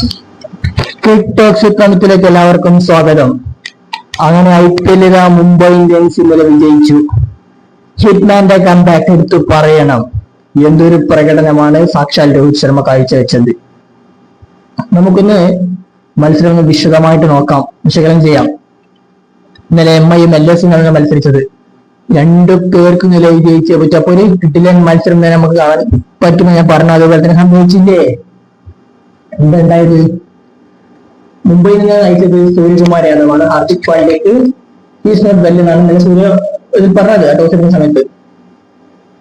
Crick talks കണത്തിലേക്ക് എല്ലാവർക്കും സ്വാഗതം. അങ്ങനെ IPL മുംബൈ ഇന്ത്യൻസ് ഇന്നലെ വിജയിച്ചു. ഹിറ്റ്മാന്റെ കംബാക്ക് എടുത്തു പറയണം. എന്തൊരു പ്രകടനമാണ് സാക്ഷാൽ രോഹിത് ശർമ്മ കാഴ്ചവെച്ചത്. നമുക്കൊന്ന് മത്സരം വിശദമായിട്ട് നോക്കാം, വിശകലനം ചെയ്യാം. ഇന്നലെ MIയും LSയും ആണ് മത്സരിച്ചത്. രണ്ടു പേർക്ക് ഇന്നലെ വിജയിച്ചേ പറ്റും. അപ്പൊ ഒരു കിട്ടില്ല മത്സരം നമുക്ക് കാണാൻ പറ്റുമെന്ന് ഞാൻ പറഞ്ഞു. അതുപോലെ തന്നെ സംഭവിച്ചില്ലേ? എന്തുണ്ടായത്? മുംബൈയിൽ നിന്ന് നയിച്ചത് സൂര്യകുമാർ യാദവാണ്. ഹാർദിക് പാണ്ഡ്യക്ക് ഈസ് നോട്ട് വെൽ എന്നാണ് ഇന്നലെ സൂര്യ പറഞ്ഞത് ടോസ് എടുക്കുന്ന സമയത്ത്.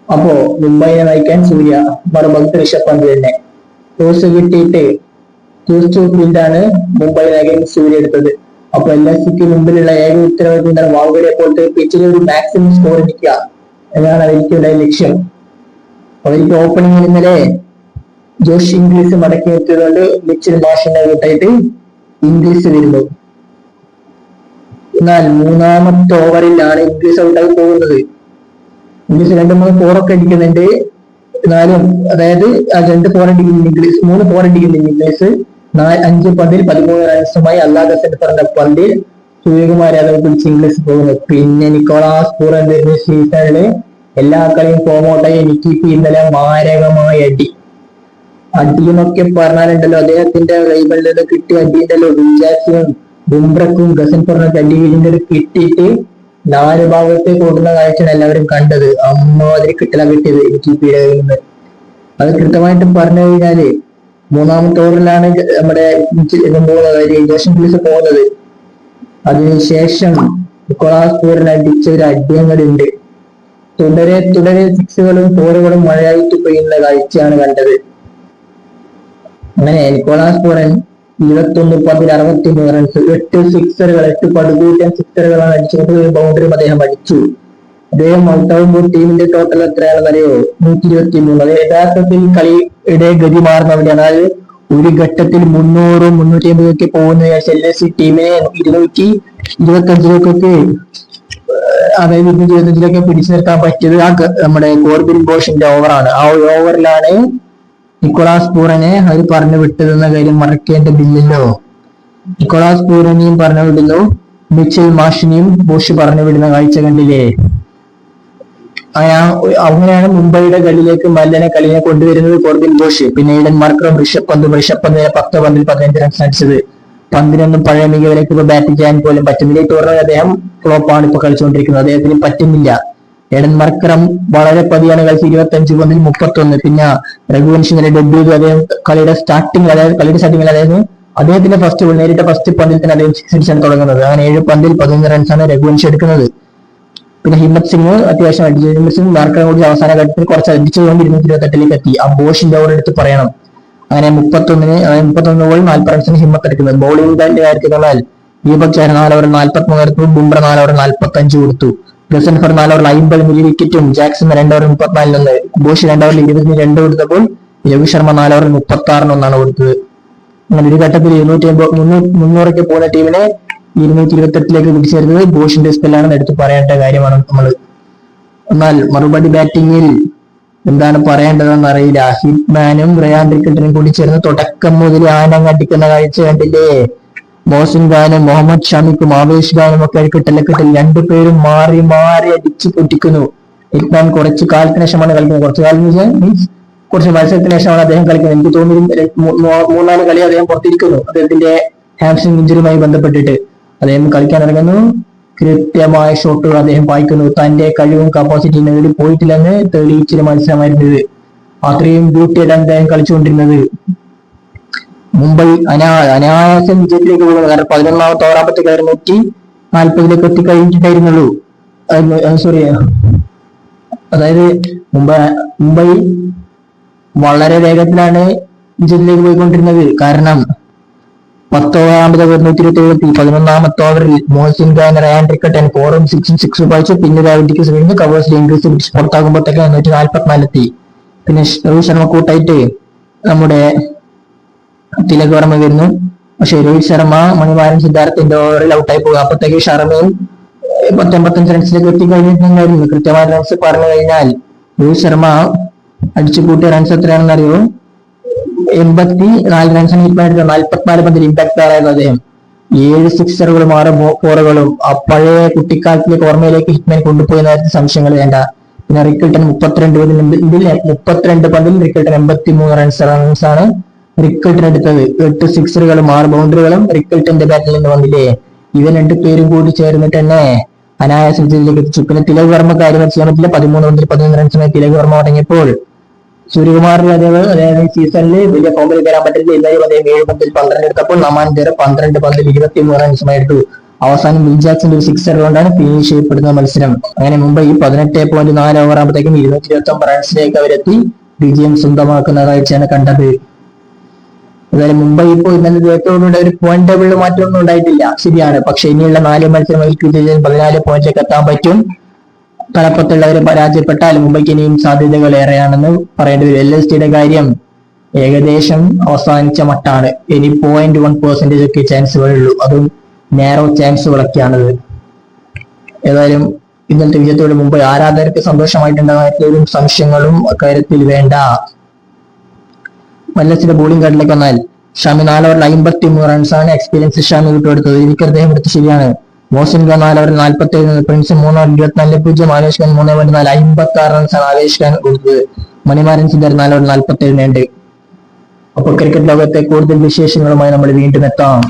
അപ്പോ മുംബൈനെ നയിക്കാൻ സൂര്യ, മറുപക്ഷത്ത് ഋഷഭ് പന്ത് തന്നെ. ടോസ് കിട്ടിയിട്ട് ചൂസ് ഫീൽഡാണ് മുംബൈ നയിക്കാൻ സൂര്യ എടുത്തത്. അപ്പൊ LSക്ക് മുമ്പിലുള്ള ഏക ഉത്തരവാദിത്വം എന്താണ്? വാങ്കുടെ പോലത്തെ പിച്ചിൽ ഒരു മാക്സിമം സ്കോർ അടിക്കുക എന്നാണ് അവർക്ക് ലക്ഷ്യം. അവർക്ക് ഓപ്പണിംഗിൽ ഇന്നലെ ജോഷ് ഇംഗ്ലീഷ് മടക്കി എത്തിയതുകൊണ്ട് മിച്ചിൽ മാഷിന്റെ കൂട്ടായിട്ട് ഇംഗ്ലീഷ് വരുന്നു. എന്നാൽ മൂന്നാമത്തെ ഓവറിലാണ് ഇംഗ്ലീഷ് ഔട്ടായി പോകുന്നത്. ഇംഗ്ലീഷ് 2-3 ഫോറൊക്കെ അടിക്കുന്നുണ്ട്. എന്നാലും അതായത് 2 ഫോർ അടിക്കുന്നുണ്ട് ഇംഗ്ലീഷ്, 3 ഫോർ അടിക്കുന്നുണ്ട് ഇംഗ്ലീഷ്. 5 പന്തിൽ 13 റൺസുമായി അല്ലാതെ സെന്ററിന്റെ പന്തിൽ സൂര്യകുമാർ യാദവ് പിടിച്ച് ഇംഗ്ലീഷ് പോകുന്നു. പിന്നെ നിക്കോളാസ് പൂറൻ വരുന്ന സീസണില് എല്ലാ കളിയും ഫോമൗട്ടായി. എനിക്ക് ഇന്നലെ മാരകമായ അടിയെന്നൊക്കെ പറഞ്ഞാലുണ്ടല്ലോ, അദ്ദേഹത്തിന്റെ റൈവലിൽ കിട്ടിയ അടിയുണ്ടല്ലോ. വിജാസിനും ബുംറക്കും ഗസൻഫറിനൊക്കെ അടിയിൽ കിട്ടിയിട്ട് 4 ഭാഗത്തേക്ക് ഓടുന്ന കാഴ്ചയാണ് എല്ലാവരും കണ്ടത്. അമ്മാതിരി കിട്ടല കിട്ടിയത് എനിക്ക് കയ്യിൽ നിന്ന്. അത് കൃത്യമായിട്ട് പറഞ്ഞു കഴിഞ്ഞാല് മൂന്നാമത്തെ ഓവറിലാണ് നമ്മുടെ ജോഷ് ഇംഗ്ലീഷ് പോകുന്നത്. അതിനുശേഷം നിക്കോളാസ് പൂറിന് അടിച്ച ഒരു അടിയങ്ങളുണ്ട്. തുടരെ സിക്സുകളും ഫോറുകളും മഴയായിട്ട് പെയ്യുന്ന കാഴ്ചയാണ് കണ്ടത്. അങ്ങനെ നിക്കോളാസ് പൂറൻ 21 പന്തിൽ 63 റൺസ്, 8 സിക്സറുകൾ, 8 പടുകൂറ്റൻ സിക്സറുകളാണ് അടിച്ചത്. ബൗണ്ടറിയും അദ്ദേഹം അടിച്ചു. അദ്ദേഹം ഔട്ടാകുമ്പോൾ ടീമിന്റെ ടോട്ടൽ എത്രയാണെന്ന് അറിയോ? 123. അത് യഥാർത്ഥത്തിൽ കളിയുടെ ഗതി മാറുന്നവിടെയാണ്. അതായത് ഒരു ഘട്ടത്തിൽ 300 350 ഒക്കെ പോകുന്ന LSC ടീമിനെ 225 അതായത് 225 പിടിച്ചു നിർത്താൻ പറ്റിയത് നമ്മുടെ കോർബിൻ ബോഷിന്റെ ഓവറാണ്. ആ ഓവറിലാണ് നിക്കോളാസ് പൂറനെ അവർ പറഞ്ഞു വിട്ടതെന്ന കാര്യം മറക്കേണ്ടതില്ലല്ലോ. നിക്കോളാസ് പൂറനെയും പറഞ്ഞു വിടുന്നു, മിച്ചൽ മാഷിനെയും ബോഷ് പറഞ്ഞു വിടുന്ന കാഴ്ച കണ്ടില്ലേ? അങ്ങനെയാണ് മുംബൈയുടെ കളിയിലേക്ക് മല്ലനെ കളിയെ കൊണ്ടുവരുന്നത് കോർബിൻ ബോഷ്. പിന്നെ ഈഡൻ മാർക്കറും ഋഷഭ് പന്തിന് 10 പന്തിൽ 15 റൺസ് അടിച്ചത്. പന്തിനൊന്നും പഴയ മികവിലേക്ക് ഇപ്പൊ ബാറ്റ് ചെയ്യാൻ പോലും പറ്റുന്നില്ല. ഈ ടൂർണമെന്റ് അദ്ദേഹം ഫ്ലോപ്പാണ് ഇപ്പൊ കളിച്ചുകൊണ്ടിരിക്കുന്നത്. അദ്ദേഹത്തിന് പറ്റുന്നില്ല. എഡൻ മർക്കറം വളരെ പതിയാണ് കളിച്ച് 25 പന്തിൽ 31. പിന്നെ രഘുവൻഷി ഇന്നലെ ഡെബ്യൂ ചെയ്തു. അദ്ദേഹം കളിയുടെ സ്റ്റാർട്ടിംഗിൽ അതായത് അദ്ദേഹത്തിന്റെ നേരിട്ട ഫസ്റ്റ് പന്തിൽ തന്നെ അദ്ദേഹം 6 അടിച്ചാണ് തുടങ്ങുന്നത്. അങ്ങനെ 7 പന്തിൽ 11 റൺസാണ് രഘുവൻഷി എടുക്കുന്നത്. പിന്നെ ഹിമ്മത് സിംഗ് അത്യാവശ്യം അടിച്ചു. ഹിമ്മത് സിംഗ് മാർക്കറെ കൂടി അവസാന ഘട്ടത്തിൽ കുറച്ച് അടിച്ചുകൊണ്ട് 228 എത്തി. ആ ബോഷിന്റെ ഓവർ എടുത്ത് പറയണം. അങ്ങനെ 31 ബോൾ 40 റൺസിന് ഹിമ്മത്ത് എടുക്കുന്നത്. ബൗളിംഗിന്റെ കാര്യത്തിൽ പറഞ്ഞാൽ ദീപക് ചഹർ 4 ഓവർ 43 എടുത്തു. ബുംറ 4 ഓവർ 45 കൊടുത്തു. ഗസൻഫർ 4 ഓവർ 50 വിക്കറ്റും. ജാക്സൺ 2 ഓവർ 34 ബോഷ് 2 ഓവർ 22 കൊടുത്തപ്പോൾ രവി ശർമ്മ 4 ഓവർ 36 കൊടുത്തത്. അങ്ങനെ ഒരു ഘട്ടത്തിൽ 300 പോകുന്ന ടീമിനെ 228 പിടിച്ചേരുന്നത് ബോഷിന്റെ സ്പെല്ലാണെന്ന് എടുത്ത് പറയേണ്ട കാര്യമാണ് നമ്മൾ. എന്നാൽ മറുപടി ബാറ്റിംഗിൽ എന്താണ് പറയേണ്ടതെന്ന് അറിയില്ല. ഹിറ്റ്മാനും റയാൻ റിക്കൽട്ടനും കൂടി ചേർന്ന് തുടക്കം മുതൽ ആനങ്ങ് അടിക്കുന്ന കാഴ്ച കണ്ടില്ലേ? മോഹസിൻ ഖാനും മുഹമ്മദ് ഷമിക്കും ആവേശ് ഖാനും ഒക്കെ കിട്ടൽ 2 പേരും മാറി അടിച്ചു പൊട്ടിക്കുന്നു. ഹിറ്റ്മാൻ കുറച്ചു കാലത്തിന് ശേഷമാണ് കളിക്കുന്നത്. കുറച്ച് മത്സരത്തിന് ശേഷമാണ് അദ്ദേഹം കളിക്കുന്നത്. എനിക്ക് തോന്നുന്നു 3-4 കളി അദ്ദേഹം പുറത്തിരിക്കുന്നു. അദ്ദേഹത്തിന്റെ ഹാംസ്ട്രിംഗ് ഇഞ്ചുറിയുമായി ബന്ധപ്പെട്ടിട്ട് അദ്ദേഹം കളിക്കാൻ ഇറങ്ങുന്നു. കൃത്യമായ ഷോട്ടുകൾ അദ്ദേഹം പായിക്കുന്നു. തന്റെ കഴിവും കപ്പാസിറ്റിയും നേടി പോയിട്ടില്ലെന്ന് തെളിയിച്ചൊരു മത്സരമായിരുന്നത്. അത്രയും ഡ്യൂട്ടിയായിട്ട് അദ്ദേഹം കളിച്ചുകൊണ്ടിരുന്നത്. മുംബൈ അനായാസം വിജയത്തിലേക്ക് പോകുന്നത്. കാരണം 11ാമത്തെ ഓവറാകുമ്പോഴത്തേക്ക് 140 എത്തിക്കഴിഞ്ഞിട്ടായിരുന്നുള്ളൂ. സോറി, അതായത് മുംബൈ വളരെ വേഗത്തിലാണ് വിജയത്തിലേക്ക് പോയിക്കൊണ്ടിരുന്നത്. കാരണം 10 ഓവറാകുമ്പോൾ 127 11ാമത്തെ ഓവറിൽ മോഹസിൻ ഖാൻ റയാൻ റിക്കൽട്ടൻ 4ഉം 6 പായിച്ചു. പിന്നെ ഒരു കവേഴ്സിൽ ഇംഗ്ലീഷ് പുറത്താകുമ്പോഴത്തേക്ക് 144 എത്തി. പിന്നെ രോഹിത് ശർമ്മ കൂട്ടായിട്ട് നമ്മുടെ തിലക് വർമ്മ വരുന്നു. പക്ഷെ രോഹിത് ശർമ്മ മണിമാരൻ സിദ്ധാർത്ഥന്റെ ഓവറിൽ ഔട്ടായി പോകുക. അപ്പോഴത്തേക്ക് ശർമ്മയും 85 റൺസിലേക്ക് എത്തിക്കഴിഞ്ഞിട്ടുണ്ടായിരുന്നു. കൃത്യമായ റൺസ് പറഞ്ഞു കഴിഞ്ഞാൽ രോഹിത് ശർമ്മ അടിച്ചു കൂട്ടിയ റൺസ് എത്രയാണെന്ന് അറിയോ? 84 റൺസാണ് ഹിറ്റ്മാൻ 44 പന്തിൽ ഇമ്പാക്ട് ആയിരുന്നു അദ്ദേഹം. 7 സിക്സറുകളും 6 ഫോറുകളും ആ പഴയ കുട്ടിക്കാലത്തിലേക്ക് ഓർമ്മയിലേക്ക് ഹിറ്റ്മാൻ കൊണ്ടുപോയി നേരത്തെ സംശയങ്ങൾ വേണ്ട. പിന്നെ റിക്കിൾട്ടൺ 32 പന്തിൽ റിക്കിൾട്ടൺ 83 റൺസാണ് റിക്കിൾട്ടൺ എടുത്തത്. 8 സിക്സറുകളും 6 ബൗണ്ടറികളും റിക്കിൾട്ടന്റെ ബാറ്റിൽ നിന്ന് വന്നില്ലേ. ഇവർ 2 പേരും കൂടി ചേർന്നിട്ട് തന്നെ അനായാസം ഇതിലേക്ക് എത്തിച്ചു. പിന്നെ തിലക് വർമ്മ കാര്യം ചെയ്യാൻ പറ്റില്ല. 13 പന്തിൽ 11 റൺസുമായി തിലക് വർമ്മ തുടങ്ങിയപ്പോൾ സൂര്യകുമാറിന് അതായത് സീസണിൽ വലിയ ഫോമിൽ കയറാൻ പറ്റില്ല. എന്നാലും അദ്ദേഹം 7 പന്തിൽ 12 എടുത്തപ്പോൾ നമാൻകർ 12 പന്തിൽ 23 റൺസുമായി എടുത്തു. അവസാനം വിൽ ജാക്സന്റെ ഒരു സിക്സർ കൊണ്ടാണ് ഫിനിഷ് ചെയ്യപ്പെടുന്ന മത്സരം. അങ്ങനെ മുംബൈ 18.4 ഓവർ ആകുമ്പോഴത്തേക്കും 229 റൺസിലേക്ക് അവരെത്തി വിജയം സ്വന്തമാക്കുന്ന കാഴ്ചയാണ് കണ്ടത്. അതുപോലെ മുംബൈ ഇപ്പോൾ ഇന്നലെ ജയത്തോടുകൂടെ ഒരു പോയിന്റ് ടേബിളിൽ മാറ്റമൊന്നും ഉണ്ടായിട്ടില്ല, ശരിയാണ്. പക്ഷെ ഇനിയുള്ള 4 മത്സരങ്ങളിൽ വിജയിച്ചാൽ 14 പോയിന്റിലേക്ക് എത്താൻ പറ്റും. തലപ്പത്തുള്ളവരെ പരാജയപ്പെട്ടാൽ മുംബൈക്ക് ഇനിയും സാധ്യതകൾ ഏറെയാണെന്ന് പറയേണ്ടി വരും. LSTയുടെ കാര്യം ഏകദേശം അവസാനിച്ച മട്ടാണ്. ഇനി 0.1% ഒക്കെ ചാൻസുകളുള്ളൂ, അതും നാരോ ചാൻസുകളൊക്കെയാണത്. ഏതായാലും ഇന്നത്തെ വിജയത്തോടെ മുംബൈ ആരാധകർക്ക് സന്തോഷമായിട്ടുണ്ടാകാനും സംശയങ്ങളും അക്കാര്യത്തിൽ വേണ്ട. മല്ലസിന്റെ ബോളിംഗ് കാർഡിലേക്ക് വന്നാൽ ഷമി 4 ഓവറിൽ 53 റൺസാണ് എക്സ്പീരിയൻസ് ഷമി വിട്ടുകൊടുത്തത്. എനിക്ക് അദ്ദേഹം എടുത്ത് ശരിയാണ്. മോസിൻ ഖാൻ 4 ഓവറിൽ 47, പ്രിൻസ് 3 ഓവറിൽ 24-0, ആവേശ് ഖാൻ 3.4 56 റൺസാണ് ആവേശ് ഖാൻ കൊടുത്തത്. മണിമാരൻ സിംഗർ 4 ഓവറിൽ 47 ഉണ്ട്. അപ്പോൾ ക്രിക്കറ്റ് ലോകത്തെ കൂടുതൽ വിശേഷങ്ങളുമായി നമ്മൾ വീണ്ടും എത്താം.